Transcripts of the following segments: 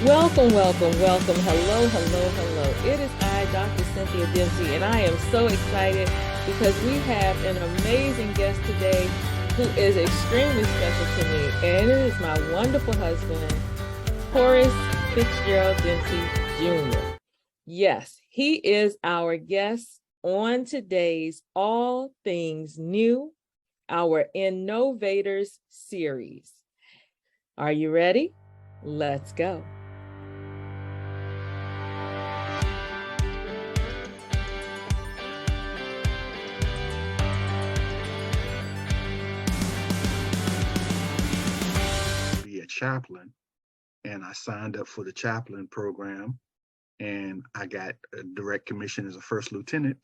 Welcome, welcome, welcome. Hello, hello, hello. It is I, Dr. Cynthia Dempsey, and I am so excited because we have an amazing guest today who is extremely special to me, and it is my wonderful husband, Horace Fitzgerald Dempsey Jr. Yes, he is our guest on today's All Things New, our InKNOWvators series. Are you ready? Let's go. Be a chaplain, and I signed up for the chaplain program, and I got a direct commission as a first lieutenant,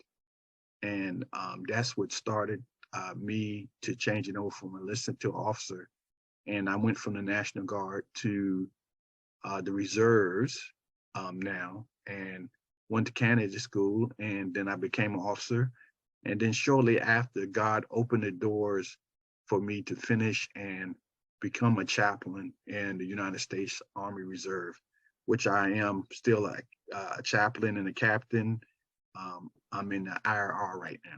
and that's what started me to changing over from enlisted to officer. And I went from the National Guard to the reserves now, and went to candidate school, and then I became an officer. And then shortly after, God opened the doors for me to finish and become a chaplain in the United States Army Reserve, which I am still a chaplain and a captain. I'm in the IRR right now.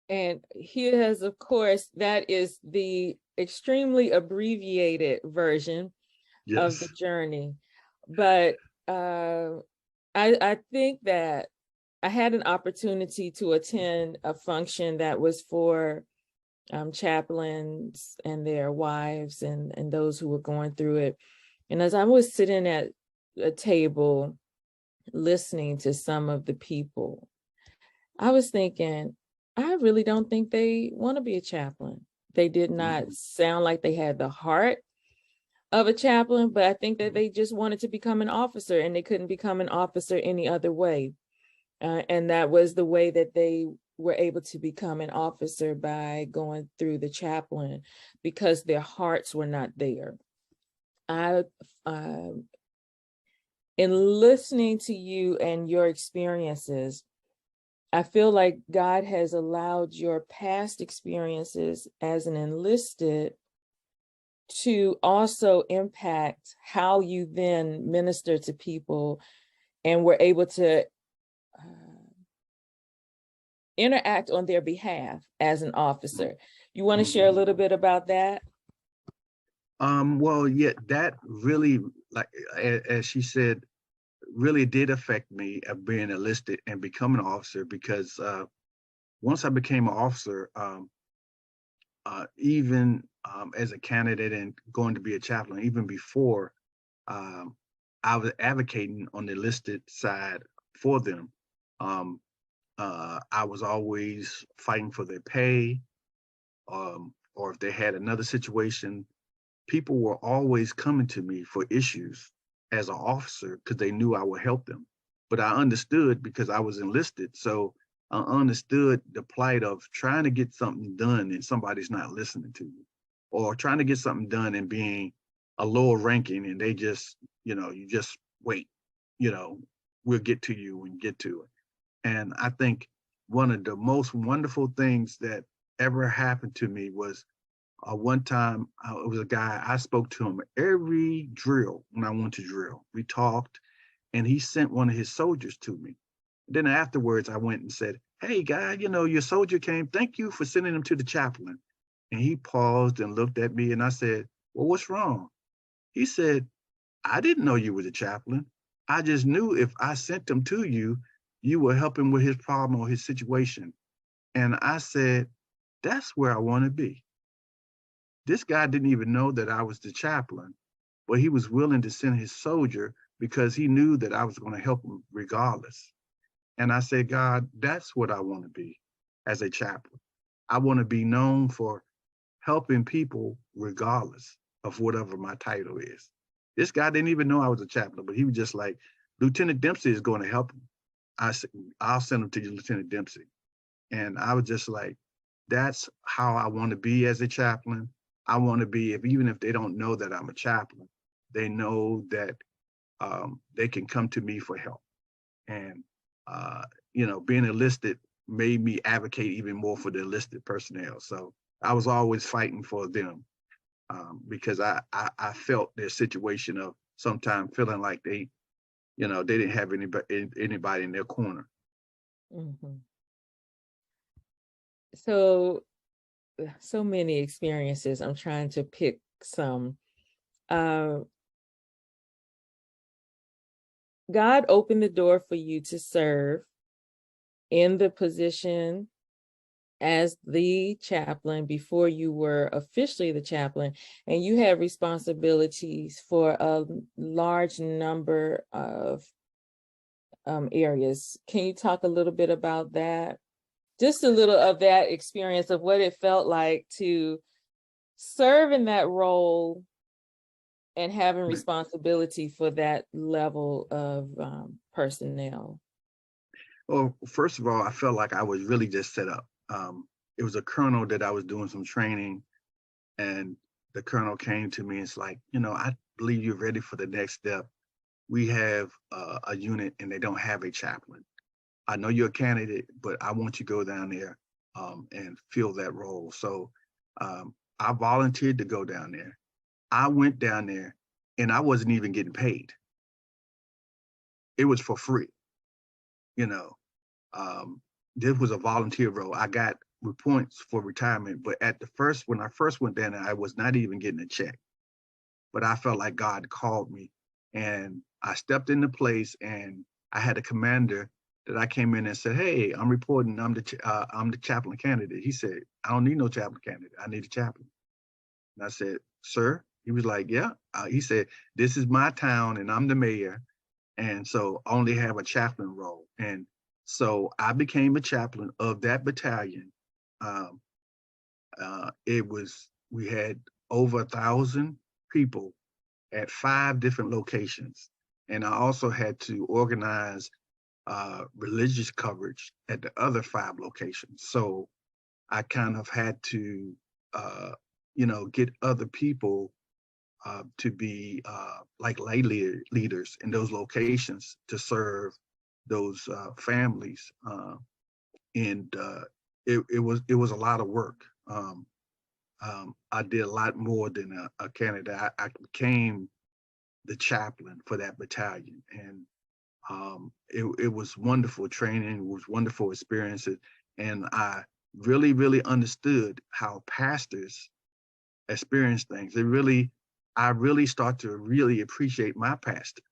And here's, of course, that is the extremely abbreviated version of the journey. But I think that I had an opportunity to attend a function that was for chaplains and their wives and those who were going through it. And as I was sitting at a table listening to some of the people, I was thinking, I really don't think they want to be a chaplain. They did not sound like they had the heart of a chaplain, but I think that they just wanted to become an officer, and they couldn't become an officer any other way. And that was the way that they were able to become an officer, by going through the chaplain, because their hearts were not there. In listening to you and your experiences, I feel like God has allowed your past experiences as an enlisted to also impact how you then minister to people and were able to interact on their behalf as an officer. You want to share a little bit about that? Well, yeah, that really, like as she said, really did affect me of being enlisted and becoming an officer, because once I became an officer, even as a candidate and going to be a chaplain, even before, I was advocating on the enlisted side for them. I was always fighting for their pay, or if they had another situation, people were always coming to me for issues as an officer because they knew I would help them. But I understood, because I was enlisted, so I understood the plight of trying to get something done and somebody's not listening to you, or trying to get something done and being a lower ranking and they just, you just wait, we'll get to you and get to it. And I think one of the most wonderful things that ever happened to me was one time, it was a guy, I spoke to him every drill when I went to drill. We talked, and he sent one of his soldiers to me. Then afterwards, I went and said, "Hey, guy, your soldier came. Thank you for sending him to the chaplain." And he paused and looked at me, and I said, "Well, what's wrong?" He said, "I didn't know you were the chaplain. I just knew if I sent him to you, you were helping with his problem or his situation." And I said, "That's where I want to be." This guy didn't even know that I was the chaplain, but he was willing to send his soldier because he knew that I was going to help him regardless. And I said, God, that's what I want to be as a chaplain. I want to be known for helping people regardless of whatever my title is. This guy didn't even know I was a chaplain, but he was just like, Lieutenant Dempsey is going to help him. I said, I'll send him to you, Lieutenant Dempsey. And I was just like, that's how I want to be as a chaplain. I want to be, even if they don't know that I'm a chaplain, they know that they can come to me for help. And, being enlisted made me advocate even more for the enlisted personnel. So I was always fighting for them. because I felt their situation of sometimes feeling like they didn't have anybody in their corner. Mhm. So many experiences. I'm trying to pick some. Uh, God opened the door for you to serve in the position as the chaplain before you were officially the chaplain, and you had responsibilities for a large number of areas. Can you talk a little bit about that? Just a little of that experience of what it felt like to serve in that role and having responsibility for that level of personnel. Well, first of all, I felt like I was really just set up. It was a colonel that I was doing some training, and the colonel came to me and it's like, I believe you're ready for the next step. We have a unit and they don't have a chaplain. I know you're a candidate, but I want you to go down there and fill that role. So I volunteered to go down there. I went down there and I wasn't even getting paid. It was for free. This was a volunteer role. I got points for retirement, but when I first went down there, I was not even getting a check. But I felt like God called me, and I stepped into place, and I had a commander that I came in and said, "Hey, I'm reporting. I'm the chaplain candidate." He said, "I don't need no chaplain candidate. I need a chaplain." And I said, "Sir?" He was like, "Yeah." He said, "This is my town, and I'm the mayor, and so I only have a chaplain role." And so I became a chaplain of that battalion. Um, we had over 1,000 people at 5 different locations. And I also had to organize religious coverage at the other 5 locations. So I kind of had to, get other people to be like lay leaders in those locations to serve those families. And it was a lot of work. I did a lot more than a candidate. I became the chaplain for that battalion, and it was wonderful training. It was wonderful experiences, and I really, really understood how pastors experience things. I really start to really appreciate my pastor,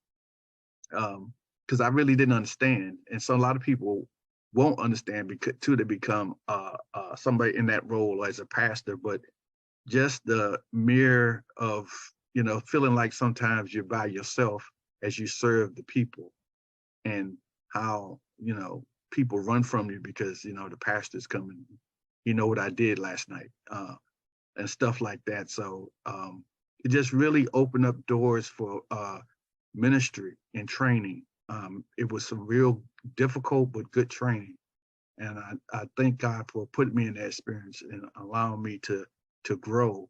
because I really didn't understand, and so a lot of people won't understand because too they become somebody in that role as a pastor, but just the mere of feeling like sometimes you're by yourself as you serve the people, and how people run from you because the pastor's coming, what I did last night, and stuff like that. So it just really opened up doors for ministry and training. It was some real difficult but good training, and I thank God for putting me in that experience and allowing me to grow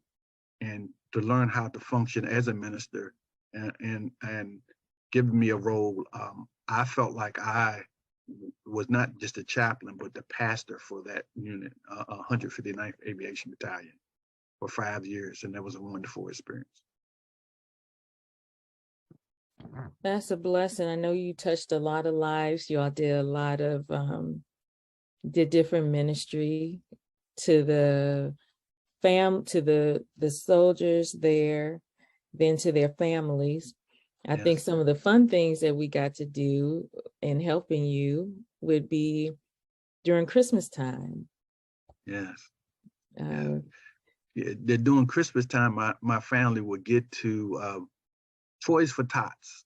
and to learn how to function as a minister, and giving me a role. I felt like I was not just a chaplain, but the pastor for that unit, 159th Aviation Battalion, for 5 years, and that was a wonderful experience. That's a blessing. I know you touched a lot of lives. You all did a lot of did different ministry to the the soldiers there, then to their families. I think Yes. some of the fun things that we got to do in helping you would be during Christmas time. Yes. Uh, Yeah. They're doing Christmas time. My family would get to Toys for Tots.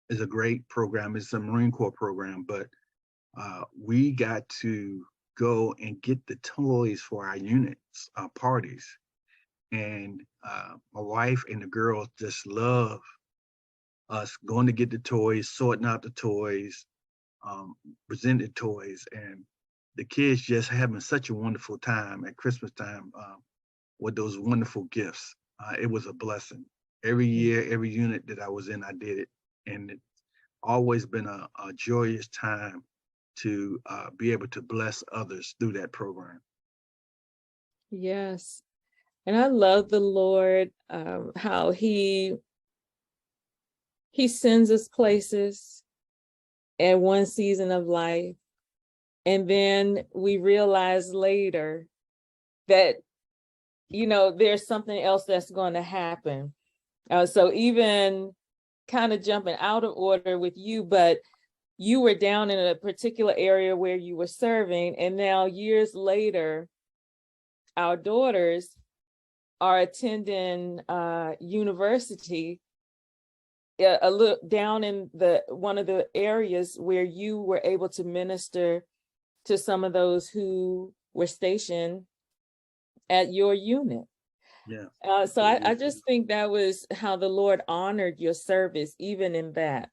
Is a great program. It's a Marine Corps program, but we got to go and get the toys for our units, parties. And my wife and the girls just love us going to get the toys, sorting out the toys, presented toys, and the kids just having such a wonderful time at Christmas time with those wonderful gifts. It was a blessing. Every year, every unit that I was in, I did it. And it's always been a joyous time to be able to bless others through that program. yes. And I love the Lord, how he sends us places at one season of life. And then we realize later that, there's something else that's going to happen. So even kind of jumping out of order with you, but you were down in a particular area where you were serving. And now years later, our daughters are attending university a little down in one of the areas where you were able to minister to some of those who were stationed at your unit. Yeah. So I just think that was how the Lord honored your service, even in that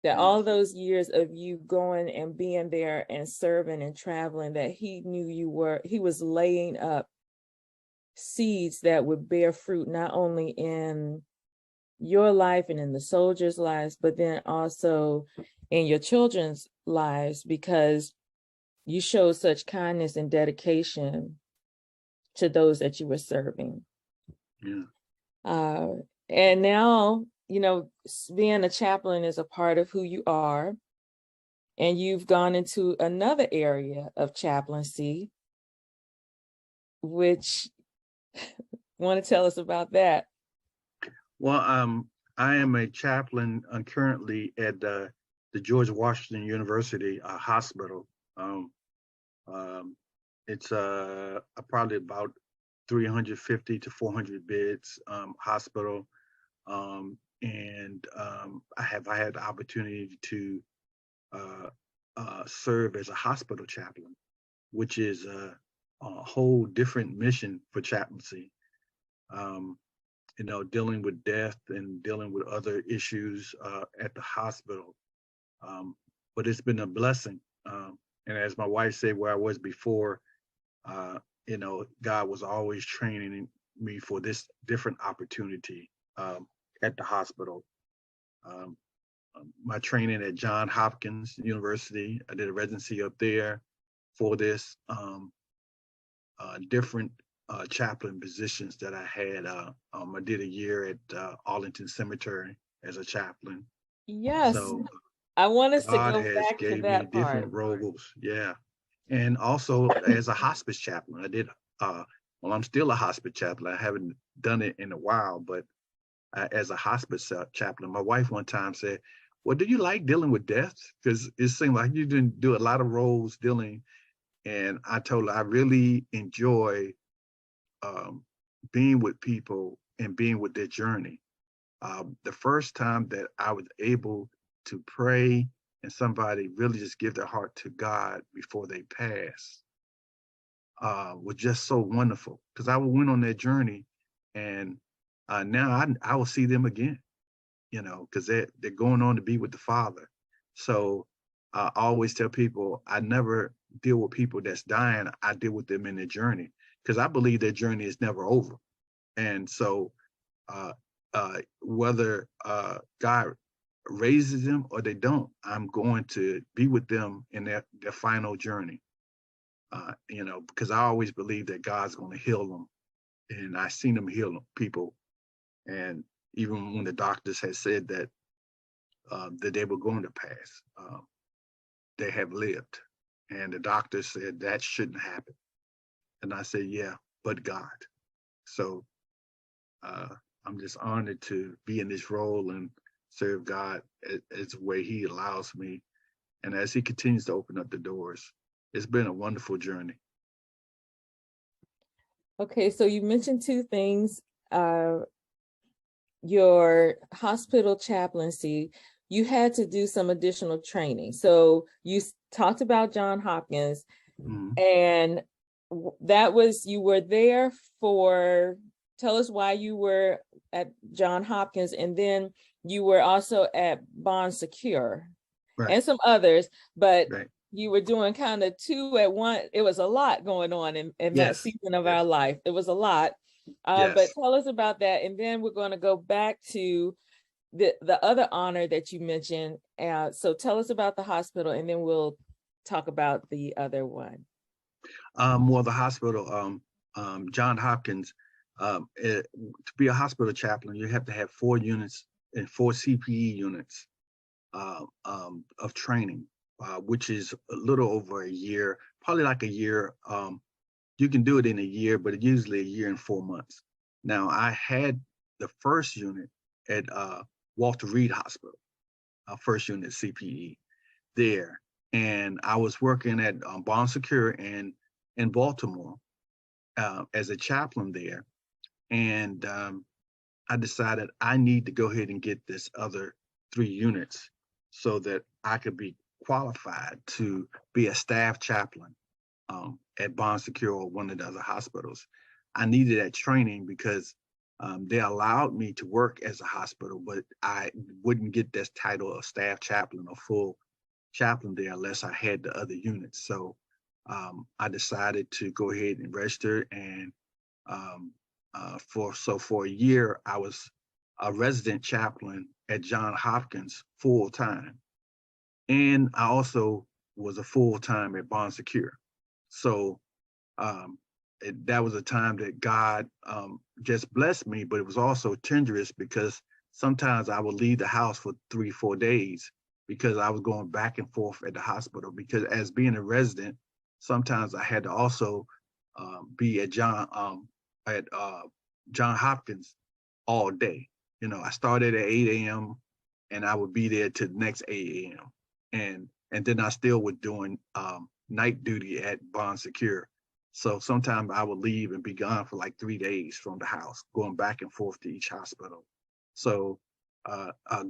all those years of you going and being there and serving and traveling, that he knew he was laying up seeds that would bear fruit, not only in your life and in the soldiers' lives, but then also in your children's lives, because you showed such kindness and dedication to those that you were serving. Yeah. And now, being a chaplain is a part of who you are. And you've gone into another area of chaplaincy, which want to tell us about that? Well, I am a chaplain currently at the George Washington University hospital. It's probably about 350 to 400 beds hospital, and I had the opportunity to serve as a hospital chaplain, which is a whole different mission for chaplaincy. Dealing with death and dealing with other issues at the hospital. But it's been a blessing. And as my wife said, where I was before, God was always training me for this different opportunity at the hospital. My training at Johns Hopkins University, I did a residency up there for this. Different chaplain positions that I had. I did a year at Arlington Cemetery as a chaplain. Yes. So I want us God to go has back to gave me that different part. roles. Yeah. And also as a hospice chaplain, I did, I'm still a hospice chaplain. I haven't done it in a while, but as a hospice chaplain, my wife one time said, well, do you like dealing with death? Because it seemed like you didn't do a lot of roles dealing. And I told her I really enjoy being with people and being with their journey. The first time that I was able to pray and somebody really just give their heart to God before they pass was just so wonderful, because I went on their journey, and now I will see them again, because they're going on to be with the Father. So I always tell people I never deal with people that's dying. I deal with them in their journey, because I believe their journey is never over. And so whether God raises them or they don't, I'm going to be with them in their final journey. Because I always believe that God's going to heal them, and I've seen them heal people. And even when the doctors had said that they were going to pass, they have lived, and the doctor said that shouldn't happen. And I said, yeah, but God. So I'm just honored to be in this role and serve God as the way He allows me. And as He continues to open up the doors, it's been a wonderful journey. Okay, so you mentioned two things. Your hospital chaplaincy, you had to do some additional training. So you talked about Johns Hopkins, and that was, you were there for, tell us why you were at Johns Hopkins, and then you were also at Bon Secure, right, and some others, but right, you were doing kind of two at one. It was a lot going on in yes, that season of our life. It was a lot. Yes. But tell us about that, and then we're going to go back to the other honor that you mentioned. So tell us about the hospital, and then we'll talk about the other one. Well, the hospital, Johns Hopkins, To be a hospital chaplain, you have to have 4 units and 4 CPE units of training, which is a little over a year, probably like a year. You can do it in a year, but it's usually a year and 4 months. Now, I had the first unit at Walter Reed Hospital, first unit CPE there, and I was working at Bon Secure in Baltimore as a chaplain there, and I decided I need to go ahead and get this other 3 units so that I could be qualified to be a staff chaplain at Bon Secure or one of the other hospitals. I needed that training because they allowed me to work as a hospital, but I wouldn't get this title of staff chaplain or full chaplain there unless I had the other units. So I decided to go ahead and register, and for a year I was a resident chaplain at Johns Hopkins full time, and I also was a full time at Bon Secure. So that was a time that God just blessed me, but it was also tenuous because sometimes I would leave the house for 3-4 days because I was going back and forth at the hospital, because as being a resident, sometimes I had to also be at Johns Hopkins all day. I started at 8 a.m. and I would be there till the next 8 a.m. And then I still was doing night duty at Bon Secure. So sometimes I would leave and be gone for like 3 days from the house, going back and forth to each hospital. So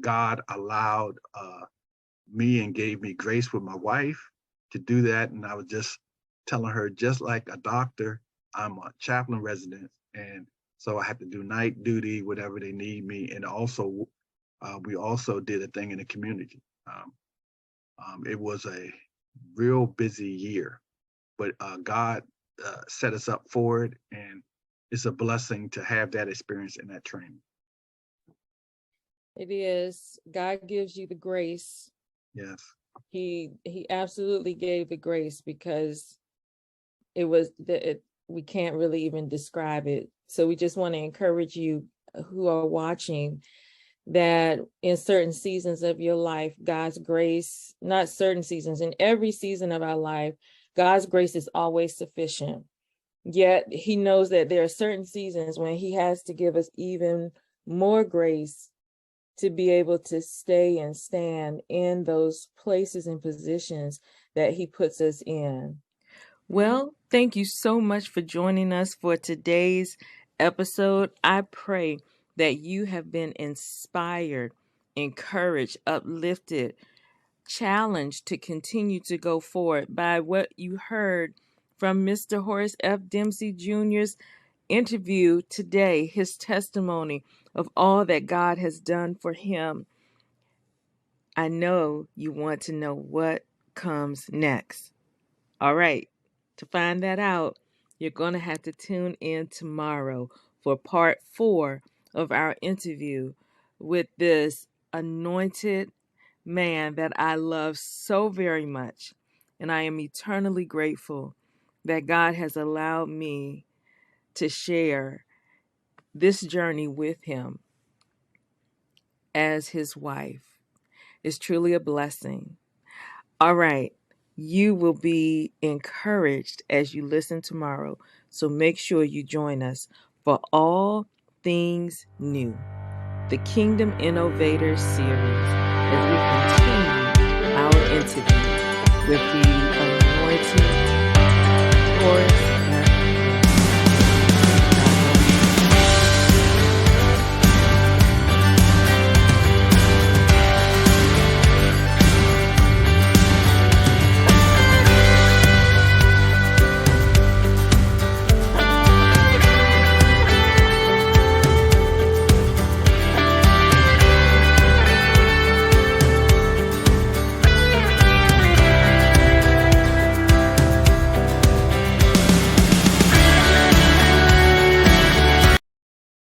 God allowed me and gave me grace with my wife to do that. And I was just telling her, just like a doctor, I'm a chaplain resident. And so I had to do night duty, whatever they need me. And also, we also did a thing in the community. It was a real busy year, but God set us up for it. And it's a blessing to have that experience and that training. It is. God gives you the grace. Yes. He absolutely gave the grace, because it was we can't really even describe it. So we just want to encourage you who are watching that in certain seasons of your life, God's grace, not certain seasons, in every season of our life, God's grace is always sufficient. Yet he knows that there are certain seasons when he has to give us even more grace to be able to stay and stand in those places and positions that he puts us in. Well, thank you so much for joining us for today's episode. I pray that you have been inspired, encouraged, uplifted, challenged to continue to go forward by what you heard from Mr. Horace F. Dempsey Jr.'s interview today, his testimony of all that God has done for him. I know you want to know what comes next. All right, to find that out, you're going to have to tune in tomorrow for part 4 of our interview with this anointed man that I love so very much. And I am eternally grateful that God has allowed me to share this journey with him as his wife. It's truly a blessing. All right. You will be encouraged as you listen tomorrow. So make sure you join us for All Things New, the Kingdom InKNOWvator series, as we continue our interview with the anointed Horace